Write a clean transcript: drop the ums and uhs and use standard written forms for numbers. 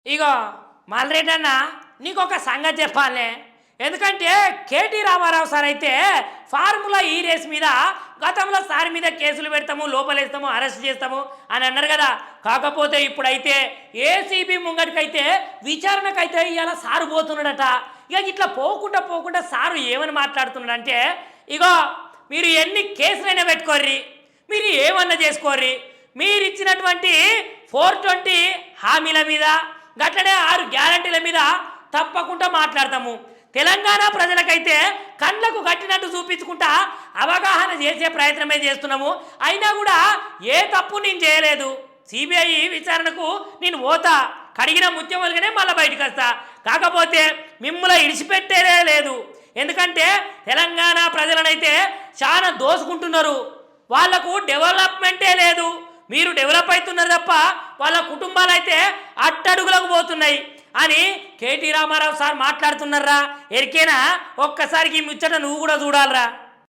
ఇగో మల్రెడ్డి నీకు ఒక సంగతి చెప్పాలే. ఎందుకంటే కేటీ రామారావు సార్ అయితే ఫార్ములా ఈ రేస్ మీద గతంలో సార్ మీద కేసులు పెడతాము, లోపలేస్తాము, అరెస్ట్ చేస్తాము అని అన్నారు కదా. కాకపోతే ఇప్పుడైతే ఏసీబీ ముంగటికైతే విచారణకైతే ఇవాళ సారు పోతున్నాడట. ఇక ఇట్లా పోకుండా సారు ఏమని మాట్లాడుతున్నాడంటే, ఇగో మీరు ఎన్ని కేసులైనా పెట్టుకోర్రి, మీరు ఏమన్నా చేసుకోర్రి, మీరు ఇచ్చినటువంటి 420 హామీల మీద గట్లనే 6 గ్యారంటీల మీద తప్పకుండా మాట్లాడతాము. తెలంగాణ ప్రజలకైతే కళ్ళకు కట్టినట్టు చూపించుకుంటా అవగాహన చేసే ప్రయత్నమే చేస్తున్నాము. అయినా కూడా ఏ తప్పు నేను చేయలేదు, సిబిఐ విచారణకు నేను పోతా, కడిగిన ముత్యములుగానే మళ్ళీ బయటకు వస్తా. కాకపోతే మిమ్మల్ని ఇడిచిపెట్టేదే లేదు. ఎందుకంటే తెలంగాణ ప్రజలనైతే చాలా దోసుకుంటున్నారు, వాళ్లకు డెవలప్మెంటే లేదు. మీరు డెవలప్ అవుతున్నారు తప్ప వాళ్ళ కుటుంబాలు అయితే అట్టడుగులకు పోతున్నాయి అని కేటీ రామారావు సార్ మాట్లాడుతున్నారా. ఎరికేనా ఒక్కసారికి ముచ్చట నువ్వు కూడా చూడాలరా.